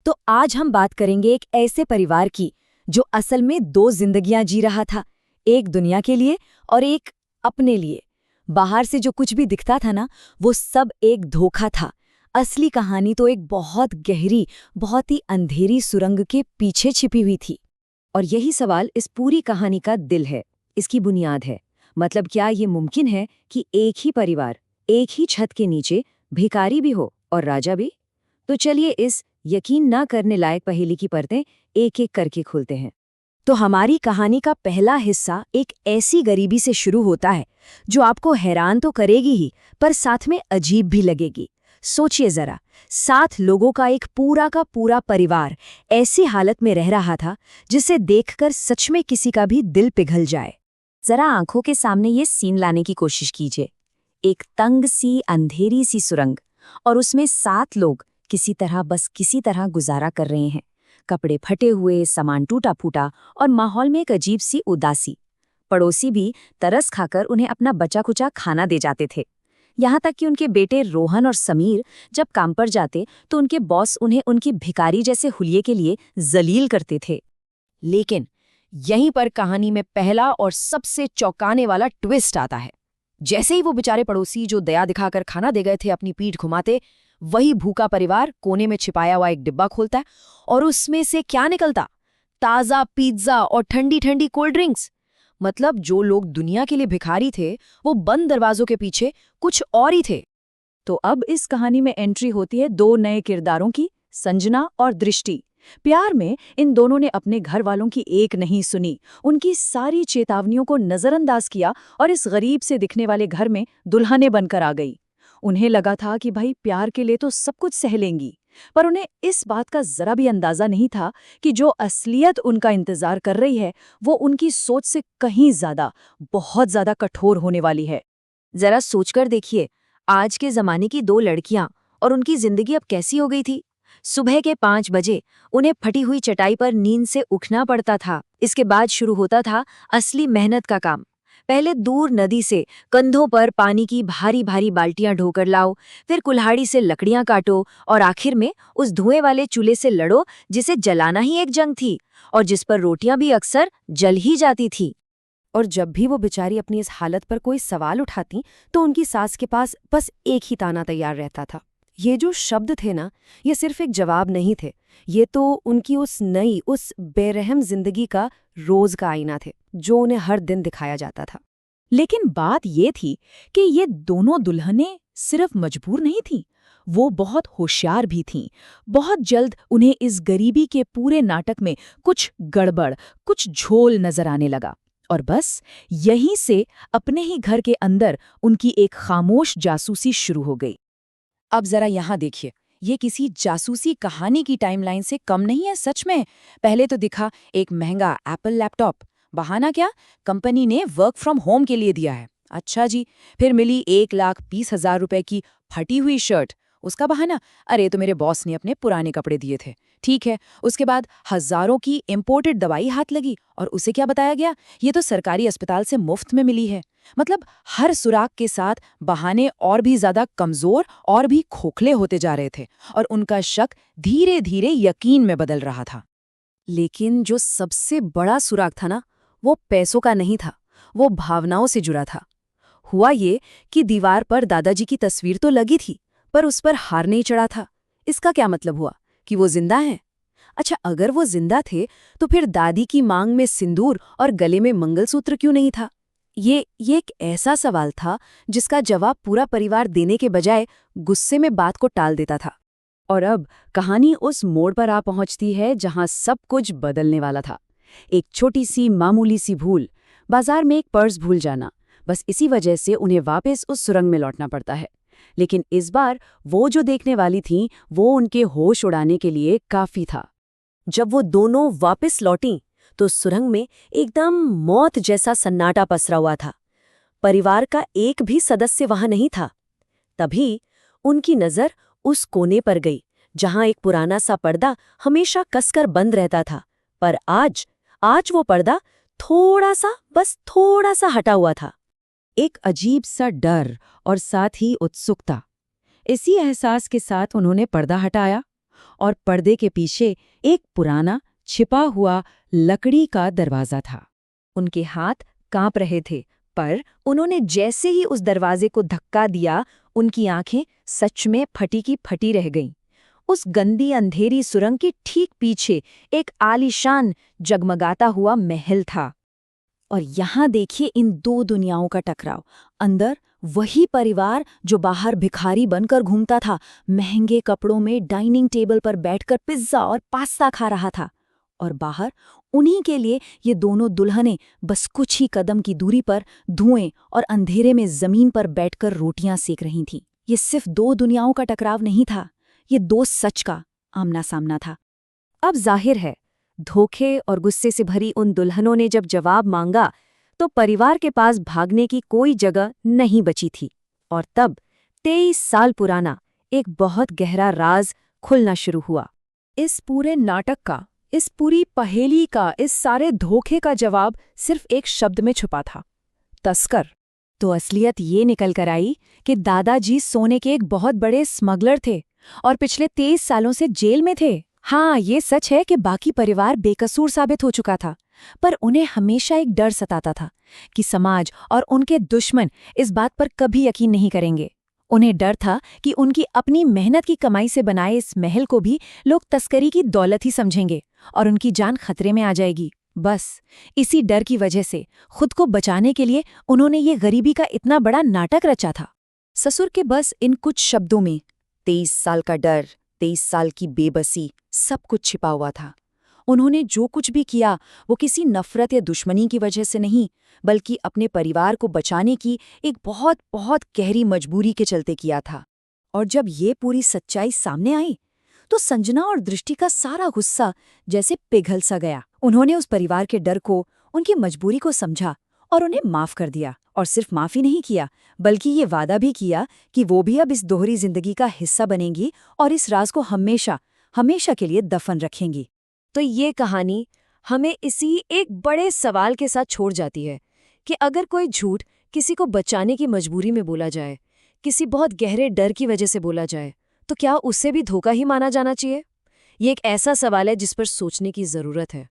तो आज हम बात करेंगे एक ऐसे परिवार की जो असल में दो जिंदगियां जी रहा था, एक दुनिया के लिए और एक अपने लिए। बाहर से जो कुछ भी दिखता था ना, वो सब एक धोखा था। असली कहानी तो एक बहुत गहरी, बहुत ही अंधेरी सुरंग के पीछे छिपी हुई थी। और यही सवाल इस पूरी कहानी का दिल है, इसकी बुनियाद है। मतलब क्या ये मुमकिन है कि एक ही परिवार, एक ही छत के नीचे भिखारी भी हो और राजा भी? तो चलिए इस यकीन ना करने लायक पहेली की परतें एक एक करके खोलते हैं। तो हमारी कहानी का पहला हिस्सा एक ऐसी गरीबी से शुरू होता है जो आपको हैरान तो करेगी ही, पर साथ में अजीब भी लगेगी। सोचिए जरा, 7 लोगों का एक पूरा का पूरा परिवार ऐसी हालत में रह रहा था जिसे देखकर सच में किसी का भी दिल पिघल जाए। जरा आंखों के सामने ये सीन लाने की कोशिश कीजिए। एक तंग सी अंधेरी सी सुरंग, और उसमें 7 लोग बस किसी तरह गुजारा कर रहे हैं। कपड़े फटे हुए, सामान टूटा फूटा और माहौल में एक अजीब सी उदासी। पड़ोसी भी तरस खाकर उन्हें अपना बचा कुचा खाना दे जाते थे। यहाँ तक कि उनके बेटे रोहन और समीर जब काम पर जाते तो उनके बॉस उन्हें उनकी भिखारी जैसे हुलिये के लिए जलील करते थे। लेकिन यहीं पर कहानी में पहला और सबसे चौंकाने वाला ट्विस्ट आता है। जैसे ही वो बेचारे पड़ोसी जो दया दिखाकर खाना दे गए थे अपनी पीठ घुमाते, वही भूखा परिवार कोने में छिपाया हुआ एक डिब्बा खोलता है और उसमें से क्या निकलता? ताज़ा पिज्जा और ठंडी ठंडी कोल्ड ड्रिंक्स। मतलब जो लोग दुनिया के लिए भिखारी थे, वो बंद दरवाजों के पीछे कुछ और ही थे। तो अब इस कहानी में एंट्री होती है 2 नए किरदारों की, संजना और दृष्टि। प्यार में इन दोनों ने अपने घर वालों की एक नहीं सुनी, उनकी सारी चेतावनियों को नजरअंदाज किया और इस गरीब से दिखने वाले घर में दुल्हने बनकर आ गई। उन्हें लगा था कि भाई प्यार के लिए तो सब कुछ सह लेंगी, पर उन्हें इस बात का जरा भी अंदाजा नहीं था कि जो असलियत उनका इंतजार कर रही है वो उनकी सोच से कहीं ज्यादा, बहुत ज्यादा कठोर होने वाली है। जरा सोचकर देखिए, आज के जमाने की 2 लड़कियां और उनकी जिंदगी अब कैसी हो गई थी। सुबह के 5 बजे उन्हें फटी हुई चटाई पर नींद से उठना पड़ता था। इसके बाद शुरू होता था असली मेहनत का काम। पहले दूर नदी से कंधों पर पानी की भारी भारी बाल्टियां ढोकर लाओ, फिर कुल्हाड़ी से लकड़ियां काटो और आखिर में उस धुएं वाले चूल्हे से लड़ो जिसे जलाना ही एक जंग थी और जिस पर रोटियां भी अक्सर जल ही जाती थी। और जब भी वो बेचारी अपनी इस हालत पर कोई सवाल उठाती तो उनकी सास के पास बस एक ही ताना तैयार रहता था। ये जो शब्द थे ना, ये सिर्फ एक जवाब नहीं थे, ये तो उनकी उस नई, उस बेरहम जिंदगी का रोज का आईना थे जो उन्हें हर दिन दिखाया जाता था। लेकिन बात ये थी कि ये दोनों दुल्हनें सिर्फ मजबूर नहीं थीं, वो बहुत होशियार भी थीं। बहुत जल्द उन्हें इस गरीबी के पूरे नाटक में कुछ गड़बड़, कुछ झोल नजर आने लगा। और बस यहीं से अपने ही घर के अंदर उनकी एक खामोश जासूसी शुरू हो गई। अब जरा यहाँ देखिए, ये किसी जासूसी कहानी की टाइमलाइन से कम नहीं है सच में। पहले तो दिखा एक महंगा एप्पल लैपटॉप, बहाना क्या, कंपनी ने वर्क फ्रॉम होम के लिए दिया है। अच्छा जी। फिर मिली 1,20,000 रुपए की फटी हुई शर्ट, उसका बहाना, अरे तो मेरे बॉस ने अपने पुराने कपड़े दिए थे। ठीक है। उसके बाद हजारों की इम्पोर्टेड दवाई हाथ लगी और उसे क्या बताया गया, ये तो सरकारी अस्पताल से मुफ्त में मिली है। मतलब हर सुराग के साथ बहाने और भी ज्यादा कमजोर और भी खोखले होते जा रहे थे और उनका शक धीरे धीरे यकीन में बदल रहा था। लेकिन जो सबसे बड़ा सुराग था ना, वो पैसों का नहीं था, वो भावनाओं से जुड़ा था। हुआ ये कि दीवार पर दादाजी की तस्वीर तो लगी थी, पर उस पर हार नहीं चढ़ा था। इसका क्या मतलब हुआ कि वो जिंदा हैं? अच्छा, अगर वो जिंदा थे तो फिर दादी की मांग में सिंदूर और गले में मंगलसूत्र क्यों नहीं था? ये एक ऐसा सवाल था जिसका जवाब पूरा परिवार देने के बजाय गुस्से में बात को टाल देता था। और अब कहानी उस मोड़ पर आ पहुंचती है जहां सब कुछ बदलने वाला था। एक छोटी सी मामूली सी भूल, बाजार में एक पर्स भूल जाना, बस इसी वजह से उन्हें वापस उस सुरंग में लौटना पड़ता है। लेकिन इस बार वो जो देखने वाली थीं, वो उनके होश उड़ाने के लिए काफी था। जब वो दोनों वापस लौटीं तो सुरंग में एकदम मौत जैसा सन्नाटा पसरा हुआ था। परिवार का एक भी सदस्य वहां नहीं था। तभी उनकी नजर उस कोने पर गई जहां एक पुराना सा पर्दा हमेशा कसकर बंद रहता था, पर आज वो पर्दा बस थोड़ा सा हटा हुआ था। एक अजीब सा डर और साथ ही उत्सुकता। इसी एहसास के साथ उन्होंने पर्दा हटाया और पर्दे के पीछे एक पुराना छिपा हुआ लकड़ी का दरवाज़ा था। उनके हाथ कांप रहे थे, पर उन्होंने जैसे ही उस दरवाजे को धक्का दिया, उनकी आंखें सच में फटी की फटी रह गईं। उस गंदी अंधेरी सुरंग के ठीक पीछे एक आलीशान जगमगाता हुआ महल था। और यहाँ देखिए इन दो दुनियाओं का टकराव। अंदर वही परिवार जो बाहर भिखारी बनकर घूमता था, महंगे कपड़ों में डाइनिंग टेबल पर बैठकर पिज्जा और पास्ता खा रहा था। और बाहर उन्हीं के लिए ये दोनों दुल्हनें बस कुछ ही कदम की दूरी पर धुएं और अंधेरे में जमीन पर बैठकर रोटियां सेक रही थीं। ये सिर्फ दो दुनियाओं का टकराव नहीं था, ये दो सच का आमना सामना था। अब जाहिर है, धोखे और गुस्से से भरी उन दुल्हनों ने जब जवाब मांगा तो परिवार के पास भागने की कोई जगह नहीं बची थी। और तब 23 साल पुराना एक बहुत गहरा राज खुलना शुरू हुआ। इस पूरे नाटक का, इस पूरी पहेली का, इस सारे धोखे का जवाब सिर्फ एक शब्द में छुपा था: तस्कर। तो असलियत ये निकल कर आई कि दादाजी सोने के एक बहुत बड़े स्मगलर थे और पिछले 23 सालों से जेल में थे। हाँ, ये सच है कि बाकी परिवार बेकसूर साबित हो चुका था, पर उन्हें हमेशा एक डर सताता था कि समाज और उनके दुश्मन इस बात पर कभी यकीन नहीं करेंगे। उन्हें डर था कि उनकी अपनी मेहनत की कमाई से बनाए इस महल को भी लोग तस्करी की दौलत ही समझेंगे और उनकी जान खतरे में आ जाएगी। बस इसी डर की वजह से खुद को बचाने के लिए उन्होंने ये गरीबी का इतना बड़ा नाटक रचा था। ससुर के बस इन कुछ शब्दों में 23 साल का डर, 23 साल की बेबसी, सब कुछ छिपा हुआ था। उन्होंने जो कुछ भी किया वो किसी नफरत या दुश्मनी की वजह से नहीं, बल्कि अपने परिवार को बचाने की एक बहुत बहुत गहरी मजबूरी के चलते किया था। और जब ये पूरी सच्चाई सामने आई तो संजना और दृष्टि का सारा गुस्सा जैसे पिघल सा गया। उन्होंने उस परिवार के डर को, उनकी मजबूरी को समझा और उन्हें माफ कर दिया। और सिर्फ माफी नहीं किया, बल्कि ये वादा भी किया कि वो भी अब इस दोहरी जिंदगी का हिस्सा बनेंगी और इस राज को हमेशा हमेशा के लिए दफन रखेंगी। तो ये कहानी हमें इसी एक बड़े सवाल के साथ छोड़ जाती है कि अगर कोई झूठ किसी को बचाने की मजबूरी में बोला जाए, किसी बहुत गहरे डर की वजह से बोला जाए, तो क्या उसे भी धोखा ही माना जाना चाहिए? ये एक ऐसा सवाल है जिस पर सोचने की जरूरत है।